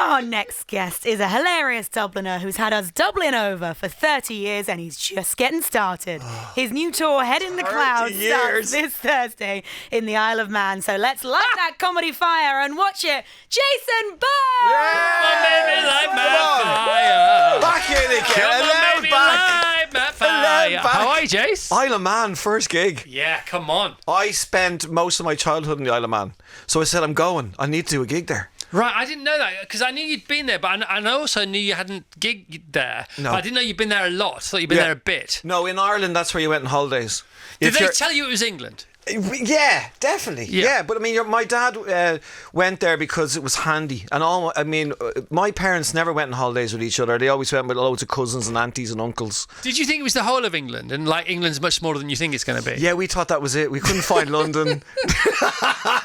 Our next guest is a hilarious Dubliner who's had us Dublin over for 30 years and he's just getting started. His new tour, Head in the Clouds, starts this Thursday in the Isle of Man. So let's light that comedy fire and watch it. Jason Byrne! Back in again. How are you, Jace? Isle of Man, first gig. Yeah, come on. I spent most of my childhood in the Isle of Man. So I said, I'm going. I need to do a gig there. Right, I didn't know that because I knew you'd been there, but I also knew you hadn't gigged there. No. But I didn't know you'd been there a lot. I thought you'd been there a bit. No, in Ireland, that's where you went on holidays. Did they tell you it was England? Yeah, definitely. Yeah, but I mean, my dad went there because it was handy, and my parents never went on holidays with each other. They always went with loads of cousins and aunties and uncles. Did you think it was the whole of England, and like England's much smaller than you think it's going to be? Yeah, we thought that was it. We couldn't find London.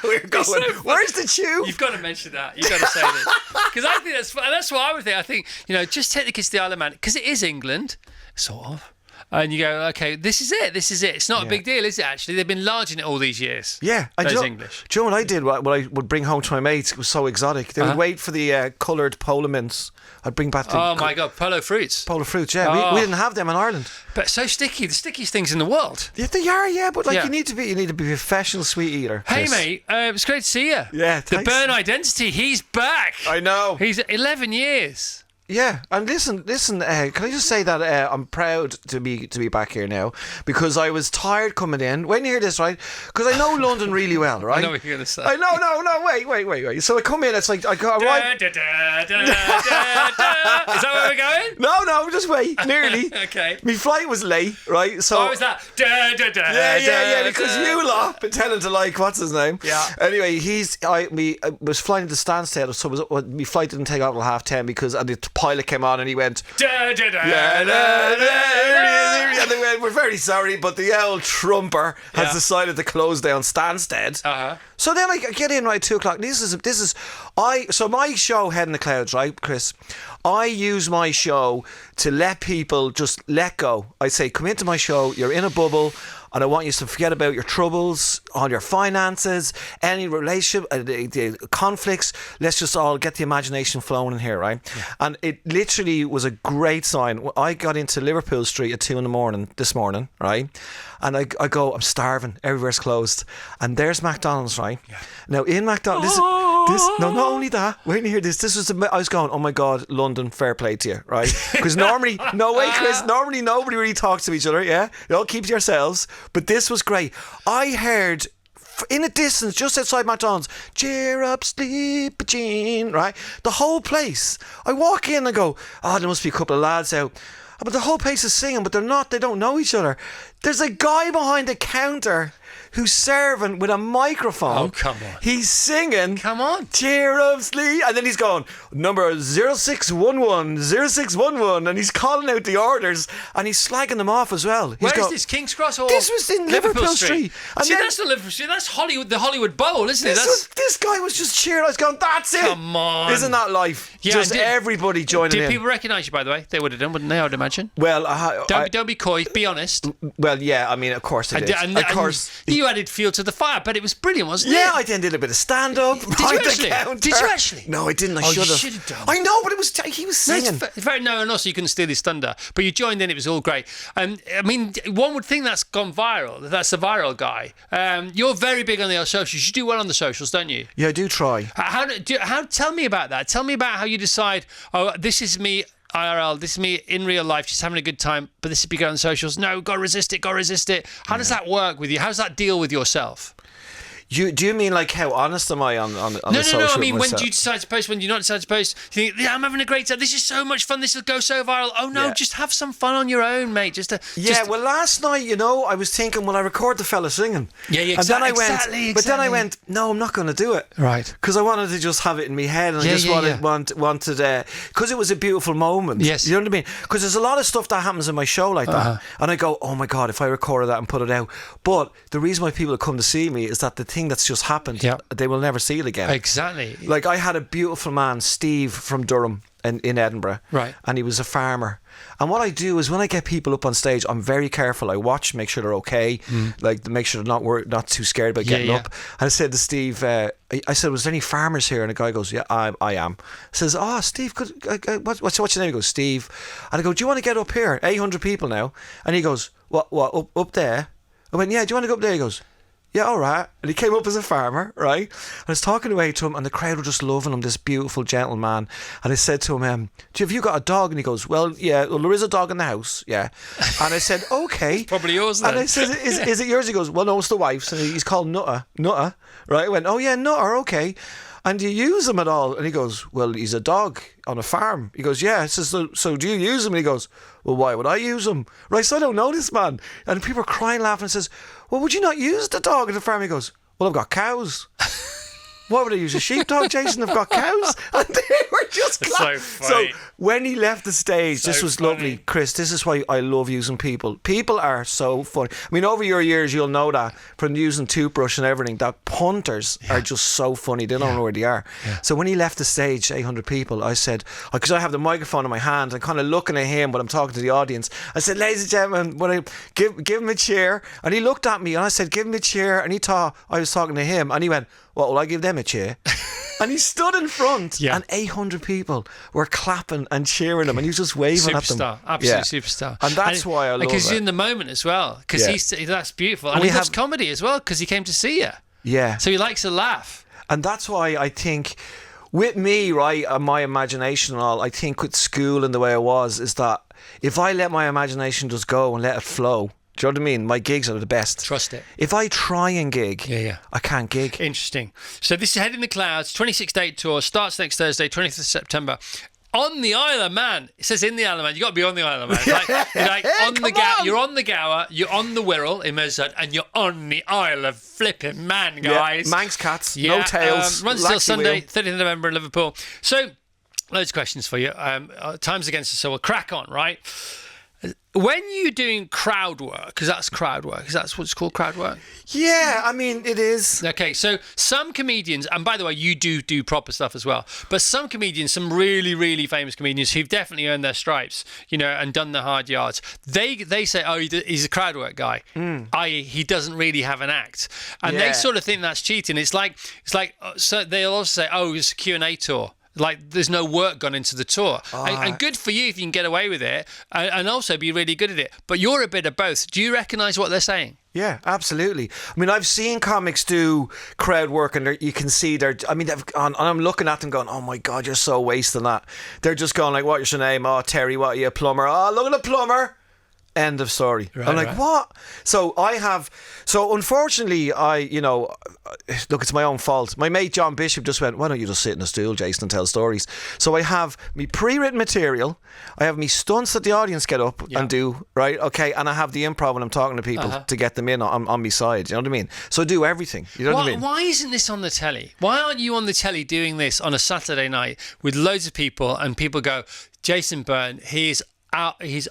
We were going, where's the tube? You've got to mention that. You've got to say this because I think that's what I would think. I think just take the kids to the Isle of Man because it is England, sort of. And you go, okay, this is it. It's not a big deal, is it, actually? They've been large in it all these years. Yeah. English. Do you know what I did? What I would bring home to my mates, it was so exotic. They would wait for the coloured polo mints. I'd bring back the... Oh, my God, polo fruits. Polo fruits, yeah. We didn't have them in Ireland. But so sticky. The stickiest things in the world. Yeah, they are, yeah. But you need to be a professional sweet eater. Hey, Chris. mate, it's great to see you. Yeah, thanks. The Byrne identity, he's back. I know. He's 11 years. Yeah, and listen. Can I just say that I'm proud to be back here now because I was tired coming in. When you hear this, right? Because I know London really well, right? I know what you're going to say. I know. No, wait. So I come in. It's like I got right. Is that where we're going? No, just wait. Nearly. Okay. My flight was late, right? So. Oh, is that? Yeah. Because you lot pretending to like what's his name? Yeah. Anyway, I was flying to Stansted, so my flight didn't take off till 10:30 because the pilot came on and he went and they went, we're very sorry, but the old trumper has decided to close down Stansted. So then I get in right at 2:00. So my show, Head in the Clouds, right, Chris? I use my show to let people just let go. I say, come into my show, you're in a bubble, and I want you to forget about your troubles, all your finances, any relationship, the conflicts. Let's just all get the imagination flowing in here, right? Yeah. And it literally was a great sign. I got into Liverpool Street at 2 a.m. this morning, right? And I go, I'm starving. Everywhere's closed. And there's McDonald's, right? Yeah. Now, in McDonald's, not only that, wait till you hear this. I was going, oh my God, London, fair play to you, right? Because normally, Chris, normally nobody really talks to each other, yeah? You all keep to yourselves. But this was great. I heard in the distance, just outside McDonald's, cheer up, sleepy Jean, right? The whole place. I walk in and go, oh, there must be a couple of lads out. But the whole place is singing, but they're not. They don't know each other. There's a guy behind the counter who's serving with a microphone. Oh, come on. He's singing. Come on. Cheer up, sleep. And then he's going, number 0611, and he's calling out the orders, and he's slagging them off as well. Where is this, King's Cross or this was in Liverpool Street. And see, that's not Liverpool Street. That's Hollywood, the Hollywood Bowl, isn't it? This guy was just cheering. I was going, that's it. Come on. Isn't that life? Yeah, just everybody joining in. Did people recognise you, by the way? They would have done, wouldn't they, I would imagine? Well, don't be coy. Be honest. Well, yeah, I mean, of course they did. Of course. You added fuel to the fire, but it was brilliant, wasn't it? Yeah, I then did a bit of stand-up. Did you actually? No, I didn't. I should have done. I know, but he was singing. And also you couldn't steal his thunder. But you joined in, it was all great. I mean, one would think that's gone viral. That's the viral guy. You're very big on the socials. You do well on the socials, don't you? Yeah, I do try. Tell me about that. Tell me about how you decide, this is me IRL, this is me in real life, just having a good time, but this is me going on socials. No, got to resist it. How does that work with you? How does that deal with yourself? Do you mean like how honest am I on the social? No. I mean, when do you decide to post? When do you not decide to post? You think, I'm having a great time. This is so much fun. This will go so viral. Oh no, just have some fun on your own, mate. Well, last night, I was thinking, will I record the fella singing? Yeah, exactly. Exactly. But then I went, no, I'm not going to do it. Right. Because I wanted to just have it in my head, and I just wanted because it was a beautiful moment. Yes. You know what I mean? Because there's a lot of stuff that happens in my show like that, and I go, oh my God, if I recorded that and put it out. But the reason why people come to see me is that the thing that's just happened, they will never see it again. Exactly. Like I had a beautiful man, Steve from Durham, in Edinburgh. Right. And he was a farmer. And what I do is when I get people up on stage, I'm very careful. I watch, make sure they're okay, like make sure they're not too scared about getting up. And I said to Steve, I said, was there any farmers here? And the guy goes, yeah, I am. Says, oh, Steve, what's your name? He goes, Steve. And I go, do you want to get up here? 800 people now. And he goes, what, up there? I went, yeah, do you want to go up there? He goes, yeah, all right. And he came up as a farmer, right? I was talking away to him, and the crowd were just loving him, this beautiful gentleman. And I said to him, have you got a dog? And he goes, well, yeah, well, there is a dog in the house, yeah. And I said, okay. It's probably yours then. And I said, is it yours? He goes, well, no, it's the wife's. And he's called Nutter, right? I went, oh, yeah, Nutter, okay. And do you use him at all? And he goes, well, he's a dog on a farm. He goes, yeah. I says, so do you use him? And he goes, well, why would I use him? Right, so I don't know this man. And people are crying, laughing, and says, well, would you not use the dog at the farm? He goes, well, I've got cows. Why would I use a sheepdog, Jason? I've got cows. And they were just clapping. So when he left the stage, this was lovely. Chris, this is why I love using people. People are so funny. I mean, over your years, you'll know that from using toothbrush and everything, that punters are just so funny. They don't know where they are. Yeah. So when he left the stage, 800 people, I said, because I have the microphone in my hand, I'm kind of looking at him, but I'm talking to the audience. I said, ladies and gentlemen, give him a cheer. And he looked at me and I said, give him a cheer. And he thought I was talking to him. And he went, what will I give them a cheer? And he stood in front, and 800 people were clapping and cheering him, and he was just waving at them. Absolute superstar. And that's why I love it. Because he's in the moment as well. Because that's beautiful. And he loves comedy as well, because he came to see you. Yeah. So he likes a laugh. And that's why I think, with me, right, and my imagination and all, I think with school and the way I was, is that if I let my imagination just go and let it flow, do you know what I mean? My gigs are the best. Trust it. If I try and gig, I can't gig. Interesting. So this is Head in the Clouds, 26-date tour, starts next Thursday, 20th of September. On the Isle of Man. It says in the Isle of Man. You got to be on the Isle of Man. You're like on the you're on the Gower, you're on the Wirral in Merseyrail, and you're on the Isle of flipping Man, guys. Yeah. Manx cats, no tails. Runs till Sunday, 30th of November in Liverpool. So, loads of questions for you. Time's against us, so we'll crack on, right? When you're doing crowd work, because that's crowd work, is that what it's called, crowd work? Yeah, I mean, it is. Okay, so some comedians, and by the way, you do proper stuff as well, but some comedians, some really, really famous comedians who've definitely earned their stripes, you know, and done the hard yards, they say, oh, he's a crowd work guy, i.e. he doesn't really have an act. And they sort of think that's cheating. It's like, so they'll also say, oh, it's a Q&A tour. Like, there's no work gone into the tour. And good for you if you can get away with it and also be really good at it. But you're a bit of both. Do you recognise what they're saying? Yeah, absolutely. I mean, I've seen comics do crowd work and you can see and I'm looking at them going, oh my God, you're so wasting that. They're just going like, what's your name? Oh, Terry, what are you, a plumber? Oh, look at the plumber. End of story. Right, I'm like, what? So unfortunately, look, it's my own fault. My mate John Bishop just went, why don't you just sit in a stool, Jason, and tell stories? So I have me pre-written material, I have me stunts that the audience get up and do, right? Okay, and I have the improv when I'm talking to people to get them in on my side, you know what I mean? So I do everything, you know what I mean? Why isn't this on the telly? Why aren't you on the telly doing this on a Saturday night with loads of people and people go, Jason Byrne, he's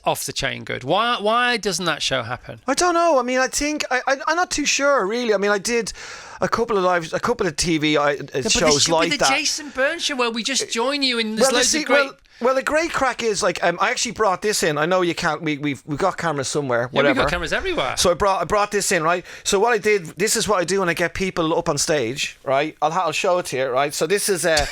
off the chain good. Why doesn't that show happen? I don't know. I mean, I think I'm not too sure, really. I mean, I did a couple of TV shows like that. The Jason Byrne show where we just join you and there's loads of great. Well, the great crack is like I actually brought this in. I know you can't. We've got cameras somewhere. Yeah, whatever. We've got cameras everywhere. So I brought this in, right? So what I did. This is what I do when I get people up on stage, right? I'll show it to you, right? So this is a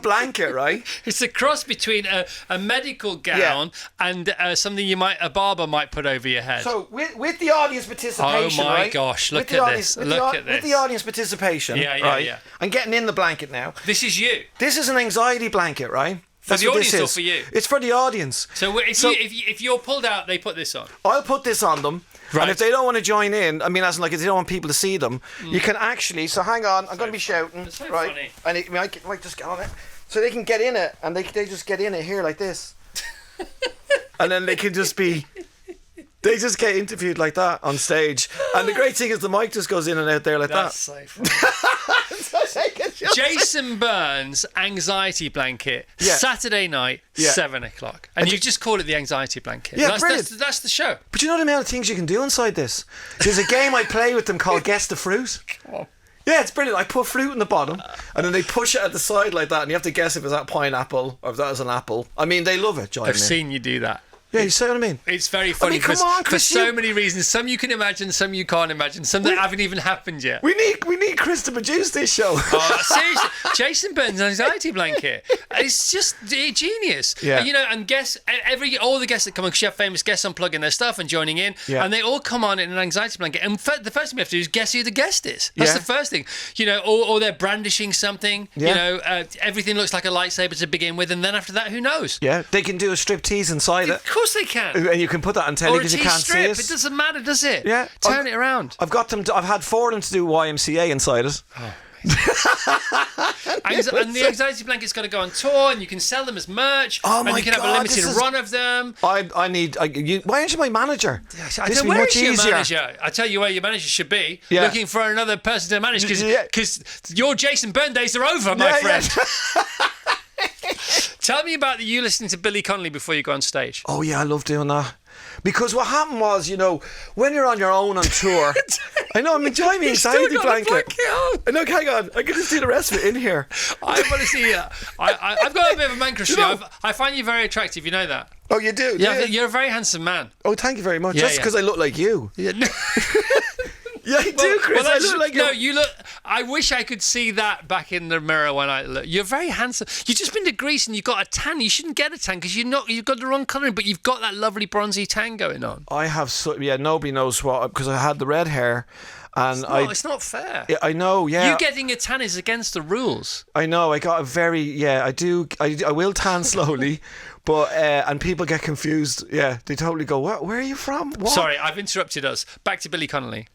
blanket, right? It's a cross between a medical gown and something a barber might put over your head. So with the audience participation, oh my right? gosh! Look at this! With the audience participation, right? I'm getting in the blanket now. This is you. This is an anxiety blanket, right? For the audience or for you? It's for the audience. So if you're pulled out, they put this on. I'll put this on them. Right. And if they don't want to join in, I mean, as in like if they don't want people to see them, you can actually. So hang on, I'm going to be shouting, right? Funny. And I might just get on it, so they can get in it, and they just get in it here like this, and then they can just be. They just get interviewed like that on stage, and the great thing is the mic just goes in and out there like That's that. So funny. Jason Byrne's anxiety blanket, Saturday night, 7:00, and you just call it the anxiety blanket. Yeah, that's the show. But you know the amount of things you can do inside this. There's a game I play with them called Guess the Fruit. Yeah, it's brilliant. I put fruit in the bottom, and then they push it at the side like that, and you have to guess if it's that pineapple or if that is an apple. I mean, they love it, John. I've seen you do that. Yeah, you see what I mean? It's very funny come on, for Chris, so many reasons. Some you can imagine, some you can't imagine, some that haven't even happened yet. We need Chris to produce this show. Oh, seriously, Jason Byrne's anxiety blanket. It's just genius. Yeah. You know, and all the guests that come on, because you have famous guests unplugging their stuff and joining in, and they all come on in an anxiety blanket. And the first thing we have to do is guess who the guest is. That's the first thing. You know, or they're brandishing something. Yeah. You know, everything looks like a lightsaber to begin with, and then after that, who knows? Yeah, they can do a strip tease inside it. Of course they can. And you can put that on telly because you can't see it. It doesn't matter, does it? Yeah. Turn it around. I've had 4 of them to do YMCA inside it. Oh. And the anxiety blanket's got to go on tour, and you can sell them as merch. Oh my and you can have a limited run of them. Why aren't you my manager? I don't know, where is your manager? I tell you where your manager should be. Yeah. Looking for another person to manage because your Jason Byrne days are over, my friend. Tell me about you listening to Billy Connolly before you go on stage. Oh yeah, I love doing that. Because what happened was, you know, when you're on your own on tour, I know I'm enjoying the anxiety blanket. I know, hang on, I can just do the rest of it in here. I want to see I've got a bit of a man crush. I find you very attractive. You know that. Oh, you do? Yeah, you're a very handsome man. Oh, thank you very much. Just because I look like you. Yeah. Yeah, I do, Chris. I look like you. No, you look. I wish I could see that back in the mirror when I look. You're very handsome. You've just been to Greece and you've got a tan. You shouldn't get a tan because you've got the wrong colouring, but you've got that lovely bronzy tan going on. I have nobody knows what, because I had the red hair. And it's not fair. I know, yeah. You getting a tan is against the rules. I know. I got a very, I do. I will tan slowly, but and people get confused. Yeah, they totally go, where are you from? What? Sorry, I've interrupted us. Back to Billy Connolly.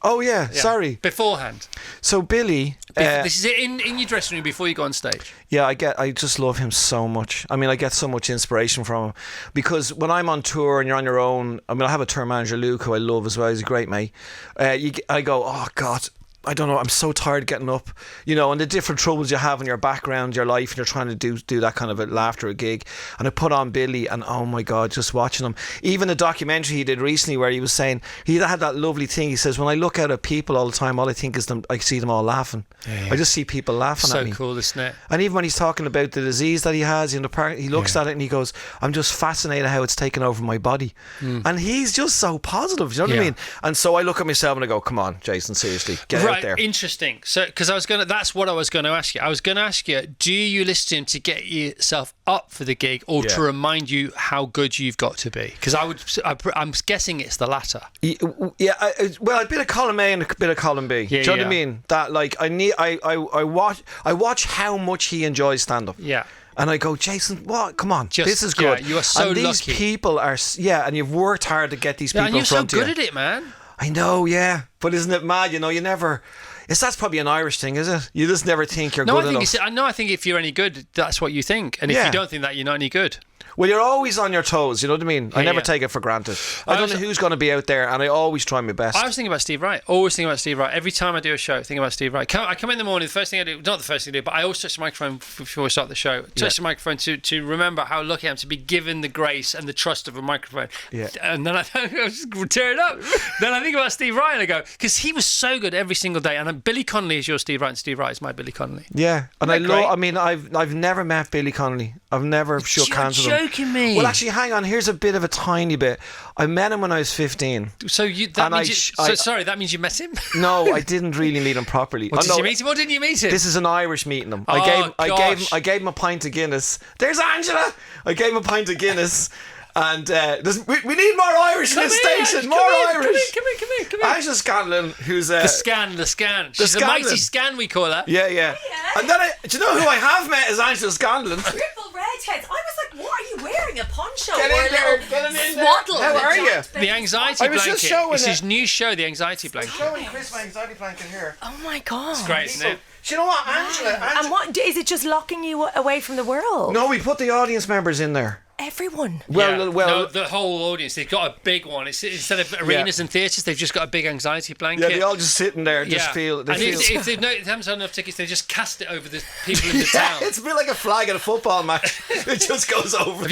Oh yeah, sorry. Beforehand. So Billy, this is it in your dressing room before you go on stage. Yeah, I just love him so much. I mean, I get so much inspiration from him because when I'm on tour and you're on your own, I mean, I have a tour manager, Luke, who I love as well. He's a great mate. I go, oh God, I don't know, I'm so tired getting up, you know, and the different troubles you have in your background, your life, and you're trying to do that kind of a laughter, a gig. And I put on Billy, and oh my God, just watching him. Even the documentary he did recently where he was saying, he had that lovely thing. He says, when I look out at people all the time, all I think is I see them all laughing. Yeah. I just see people laughing at me. So cool, isn't it? And even when he's talking about the disease that he has in the park, he looks at it and he goes, I'm just fascinated how it's taken over my body. And he's just so positive, you know what I mean? And so I look at myself and I go, come on, Jason, seriously, get out there. Interesting. So, because that's what I was going to ask you. I was going to ask you, do you listen to him to get yourself up for the gig, or to remind you how good you've got to be? Because I'm guessing it's the latter. Yeah. Well, a bit of column A and a bit of column B. Do you know what I mean? That like I watch how much he enjoys stand up. Yeah. And I go, Jason, what? Come on, this is good. Yeah, you are so lucky. And these people are, and you've worked hard to get these people in front of you. And you're so good at it, man. I know, yeah. But isn't it mad? You know, you never... That's probably an Irish thing, is it? You just never think you're good enough. I think if you're any good, that's what you think. And if you don't think that, you're not any good. Well, you're always on your toes, you know what I mean? I never take it for granted. I don't know who's going to be out there, and I always try my best. I was thinking about Steve Wright. Always thinking about Steve Wright. Every time I do a show, thinking about Steve Wright. I come in the morning, the first thing I do, not the first thing I do, but I always touch the microphone before we start the show. Touch the microphone to remember how lucky I am to be given the grace and the trust of a microphone. Yeah. And then I just tear it up. Then I think about Steve Wright and I go, because he was so good every single day. And Billy Connolly is your Steve Wright, and Steve Wright is my Billy Connolly. Yeah. And I mean, I've never met Billy Connolly. I've never shook hands with him. You're joking me. Well, actually, hang on. Here's a bit of a tiny bit. I met him when I was 15. That means you met him? No, I didn't really meet him properly. Did you meet him or didn't you meet him? This is an Irish meeting him. I gave him a pint of Guinness. There's Angela. I gave him a pint of Guinness. And we need more Irish in this station. More Irish. Come here. Angela Scanlon, who's the scan. She's a mighty scan, we call her. Yeah. And then do you know who I have met is Angela Scanlon? Triple redheads. I was like, what are you wearing? A poncho Get or in a there, little get in there. swaddle? How are you? The anxiety blanket. It's his new show, The Anxiety Blanket. Showing Chris my anxiety blanket here. Oh my God. It's great, isn't it? Do you know what, Angela? And what is it? Just locking you away from the world? No, we put the audience members in there. Everyone. Well, no, the whole audience. They've got a big one. Instead of arenas and theatres, they've just got a big anxiety blanket. yeah, they all just sitting there, just feel. And if they haven't sold enough tickets, they just cast it over the people in the town. It's a bit like a flag at a football match. It just goes over. Have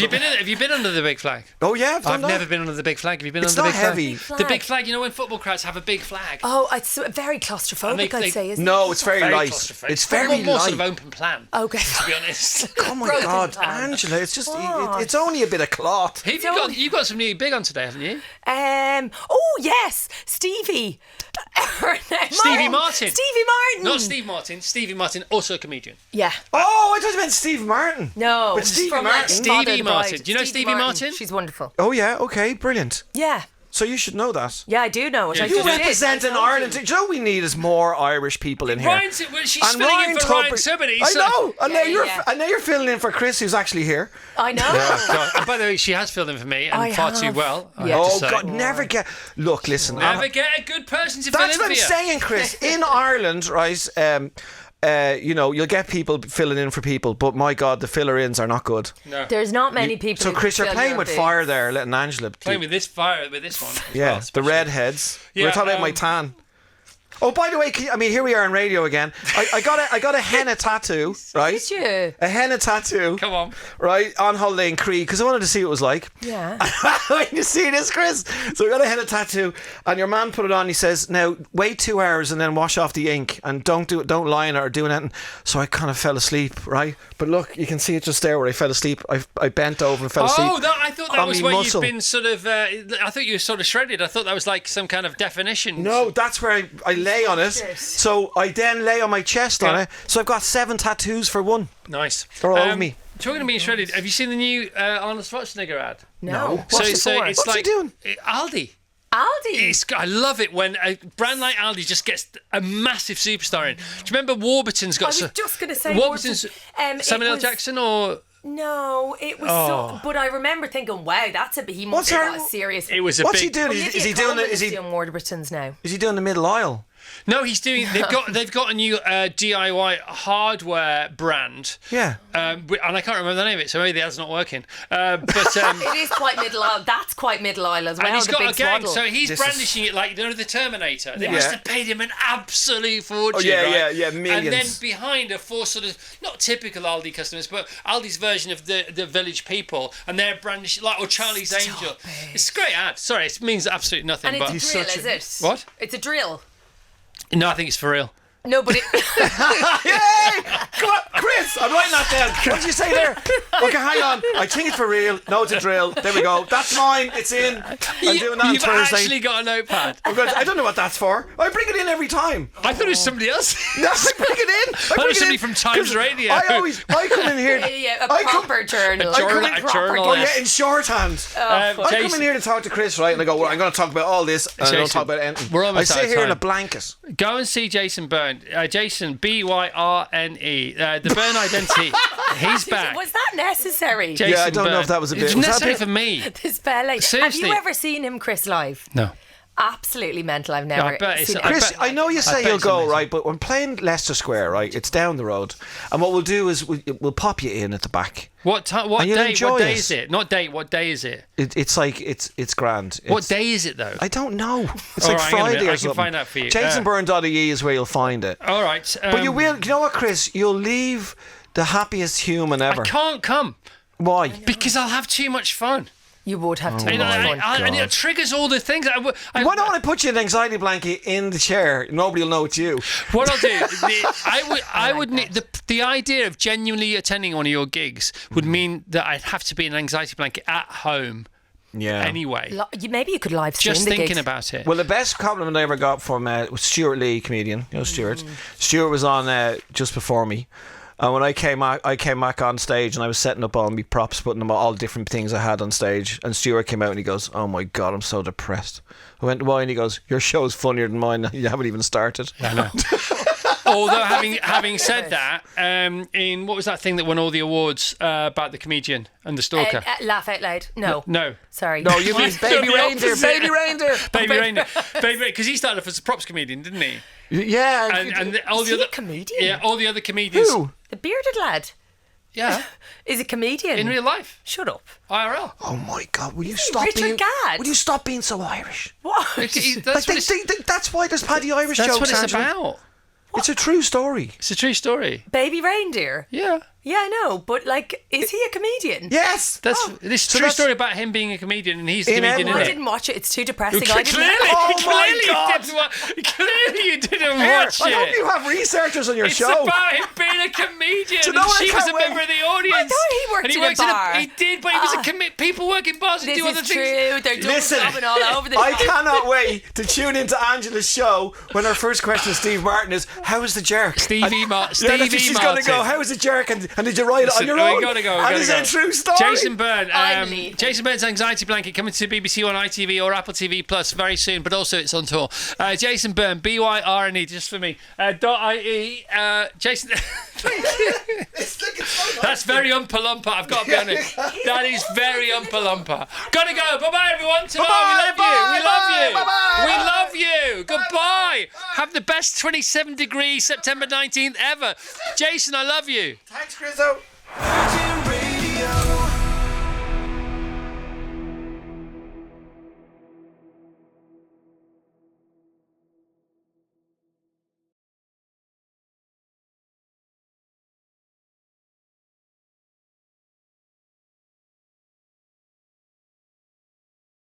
you been under the big flag? Oh yeah, I've never been under the big flag. Have you been It's under the not big heavy. flag? The big flag. You know when football crowds have a big flag. Oh, it's very claustrophobic, I'd say, isn't it? No, it's very light. claustrophobic. It's very more light. sort of open plan. Okay. To be honest. Oh my Broken God, plan. Angela! It's just What? it's only a bit of cloth. You've got something really big on today, haven't you? Oh yes, Stevie. Stevie Martin. Stevie Martin. Not Steve Martin. Stevie Martin, also a comedian. Yeah. Oh, I thought you meant Steve Martin. No. But Stevie from, Martin. Stevie Father of the Martin. Bride. Do you know Stevie Martin? She's wonderful. Oh yeah, okay, brilliant. Yeah. So you should know that. Yeah, I do know it. Yeah, I you You just did. represent in Ireland. Do you know what we need is more Irish people in here? She's filling in for Ryan Sibbety. I know. And now Yeah. you're filling in for Chris, who's actually here. I know. God. And by the way, she has filled in for me, and I far too have. well. I Yeah. have to Oh say. God, never get. Look, listen. Never get a good person to fill That's in what for I'm you. saying, Chris. In Ireland, right? You'll get people filling in for people, but my God, the filler-ins are not good. No. There's not many people. So, who Chris, you're fill playing your with boots. fire there, letting Angela. Playing with this fire, with this one. as Yeah, well, the especially. redheads. Yeah, We're talking about my tan. Oh, by the way, here we are on radio again. I got a henna tattoo, right? Did you? A henna tattoo. Come on. Right, on holiday in Cree, because I wanted to see what it was like. Yeah. When you see this, Chris. So I got a henna tattoo, and your man put it on. He says, "Now wait 2 hours and then wash off the ink, and don't line it or do anything." So I kind of fell asleep, right? But look, you can see it just there where I fell asleep. I bent over and fell asleep. Oh, I thought that on was me where muscle. you've been sort of. I thought you were sort of shredded. I thought that was like some kind of definition. No, that's where I lay on it. So I then lay on my chest on Yeah. it. So I've got 7 tattoos for one. Nice. They're all over me. Talking of being shredded, have you seen the new Arnold Schwarzenegger ad? No. So What's it for? it's What's he like doing? Aldi. Aldi. I love it when a brand like Aldi just gets a massive superstar in. Do you remember Warburton's got? I was just going to say Warburton's. Warburton. Samuel L. It was- Jackson or No, it was Oh. but I remember thinking, wow, he must What's be her- a serious. it was a What's big. he doing? Is he doing? Is he doing Warburton's now? doing the middle aisle? No, he's doing. They've got a new DIY hardware brand. Yeah. And I can't remember the name of it, so maybe the ad's not working. But It is quite middle aisle. That's quite middle aisle as well. and he's the got big a gang, swaddle. so he's This is- brandishing it like the Terminator. They Yeah. must have paid him an absolute fortune. yeah, right? yeah, millions. And then behind are 4 sort of not typical Aldi customers, but Aldi's version of the Village People, and they're brandishing like Charlie's Angel. It's a great ad. Sorry, it means absolutely nothing. and but it's a drill, is it? What? It's a drill. No, I think it's for real. No, but it. Yay! Come on, Chris, I'm writing that down. What did you say there? Okay, hang on. I think it's for real. No, it's a drill. There we go. That's mine. It's in. I'm doing that on You've Thursday. actually got a notepad. I don't know what that's for. I bring it in every time. I thought it was somebody else. No, I bring it in. thought it was somebody from Times Radio. I come in here. Yeah, a I come- proper journal. A journal- Proper a journal, Oh yeah. yeah, in shorthand. Um, I come Jason- in here to talk to Chris, right? And I go, well, I'm going to talk about all this, and I don't Jason, talk about anything. we're almost I out sit of here in time. a blanket. Go and see Jason Byrne. Jason, Byrne. The Byrne Identity. He's back. Was that necessary? Jason Yeah, I don't know Byrne. if that was a bit- It's was that a necessary bit- for me. This ballet. Have Seriously. you ever seen him, Chris, live? No. Absolutely mental. I've never I bet it's- seen I him. Chris, bet- I know you I say bet you'll it's go, amazing. right? But when playing Leicester Square, right, it's down the road. And what we'll do is we'll pop you in at the back. What And you'll day? enjoy What day it. is it? Not date. What day is it? It's like, it's grand. What It's- day is it though? I don't know. It's All like right, hang on a Friday minute, or I can something. find out for you. JasonByrne.ie is where you'll find it. All right. But you know what, Chris? You'll leave the happiest human ever. I can't come Why? because I'll have too much fun. You would have to. And, my and God. it triggers all the things. Why don't I put you in an anxiety blanket in the chair? Nobody will know it's you. What I'll do, I would need the idea of genuinely attending one of your gigs would mean that I'd have to be in an anxiety blanket at home Yeah. anyway. Maybe you could live stream Just the thinking gigs. about it. Well, the best compliment I ever got from was Stuart Lee, comedian. You know Stuart. Stuart was on just before me. And when I came back on stage and I was setting up all my props, putting them all the different things I had on stage, and Stuart came out and he goes, "Oh my God, I'm so depressed." I went, "Why?" And he goes, "Your show's funnier than mine. You haven't even started." I know. Although having said that, in what was that thing that won all the awards about the comedian and the stalker? Laugh out loud. No. No. Sorry. No, you mean Baby The Reindeer. opposite. Baby Reindeer. Baby Reindeer. Because he started off as a props comedian, didn't he? Yeah. And all Is the he other a comedian? Yeah, all the other comedians. Who? The bearded lad. Yeah. Is a comedian. In real life. Shut up. IRL. Oh my God! Will you stop Richard being? Gadd? Will you stop being so Irish? What? That's Why there's Paddy Irish that's jokes. what it's Angela. about. It's a true story. It's a true story. Baby reindeer. Yeah. Yeah, I know, but like, is he a comedian? Yes. This is a true story about him being a comedian, and he's the comedian in I it. didn't watch it. It's too depressing. Clearly, Oh my God. Clearly you didn't watch I hope it. you have researchers on your It's show. about him being a comedian, Do you know and what I she was a can't wait? member of the audience. I thought he worked and he in a works bar. He did, but he was a people work in bars and This do other is things. true. They're Listen, dubbing all over the I shop. cannot wait to tune into Angela's show when her first question to Steve Martin is, "How is the jerk?" Stevie Martin. She's going to go, "How is the jerk?" And did you write it on your own? We gotta go. And is it a true story? Jason Byrne. I'm leaving. Jason Byrne's Anxiety Blanket coming to BBC on ITV or Apple TV Plus very soon, but also it's on tour. Jason Byrne, BYRNE, just for me. .ie. Jason. Thank you. That's very umpa-lumpa, I've got to be honest. That is very umpa-lumpa. Gotta go. Bye-bye, everyone. Tomorrow, we love you. We love you. Goodbye. Have the best 27 degrees September 19th ever. Jason, I love you. Thanks, Chriso.